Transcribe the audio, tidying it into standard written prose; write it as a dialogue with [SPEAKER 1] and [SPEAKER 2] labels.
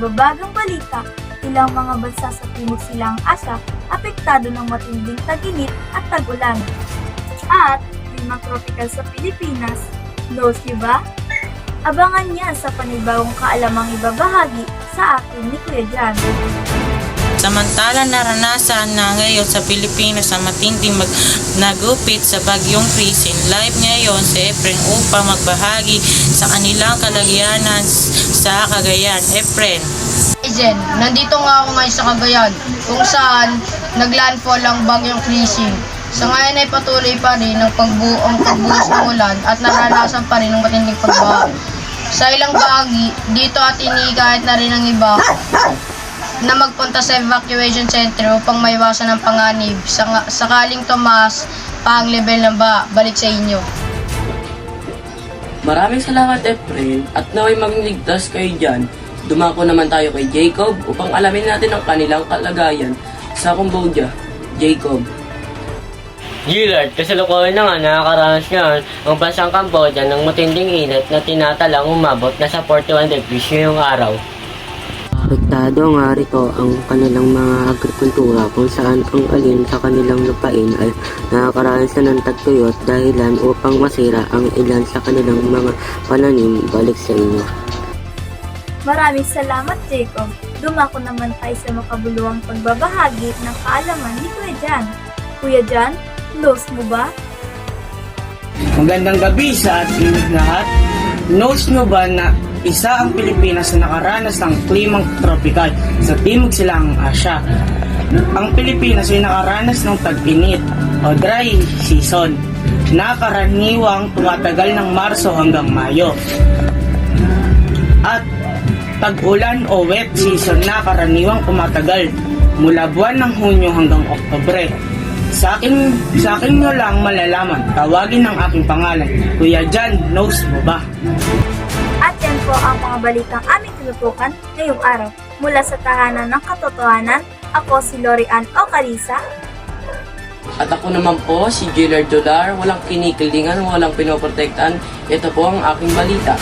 [SPEAKER 1] nagbabagang balita, ilang mga bansa sa Timog Silangang Asya apektado ng matinding tag-init at tag-ulan. At klimang tropical sa Pilipinas, knows niyo ba? Abangan niya sa panibagong kaalamang ibabahagi sa akin ni Kuya Jan.
[SPEAKER 2] Samantalang naranasan na ngayon sa Pilipinas ang matinding nagupit sa bagyong Christine, live ngayon si Efren upang magbahagi sa kanilang kalagayanan sa Cagayan. Efren.
[SPEAKER 3] Jen, nandito nga ako ngayon sa Cagayan kung saan naglandfall ang bagyong Christine. Sa ngayon ay patuloy pa rin ang pagbuhos ng ulan at naranasan pa rin ang matinding pagbaha. Sa ilang bahagi, dito at kahit na rin ang iba na magpunta sa evacuation center upang maiwasan ang panganib. Sakaling tumaas pa ang level ng baha, balik sa inyo.
[SPEAKER 4] Maraming salamat, Efren, at naway maging ligtas kayo dyan. Dumako naman tayo kay Jacob upang alamin natin ang kanilang kalagayan sa Cambodia. Jacob.
[SPEAKER 5] Gillard, kasalukuyan na nga nakakaranas ngayon ang bansang Cambodia ng matinding init na tinatalang umabot na sa 41 degrees ngayong araw.
[SPEAKER 6] Apektado nga rito ang kanilang mga agrikultura kung saan ang alin sa kanilang lupain ay nakakaranas na ng tagtuyot dahilan upang masira ang ilan sa kanilang mga pananim. Balik sa inyo.
[SPEAKER 1] Maraming salamat, Jacob. Dumako naman tayo sa makabuluhang pagbabahagi ng kaalaman ni Kuya Jan. Kuya Jan, knows mo ba?
[SPEAKER 7] Magandang gabi sa ating lahat. Knows nyo ba na isa ang Pilipinas na nakaranas ng klimang tropical sa Timog Silangang Asya? Ang Pilipinas ay nakaranas ng tag-init o dry season na karaniwang tumatagal ng Marso hanggang Mayo. At tag-ulan o wet season na karaniwang tumatagal mula buwan ng Hunyo hanggang Oktubre. Sa akin nyo lang malalaman, tawagin ang aking pangalan. Kuya Jan, knows mo ba?
[SPEAKER 1] At yan po ang mga balitang aming tinutukan ngayong araw. Mula sa tahanan ng katotohanan, ako si Lorian Ocarisa.
[SPEAKER 4] At ako naman po, si Gillard Dolar, walang kinikilingan, walang pinoprotektan. Ito po ang aking balita.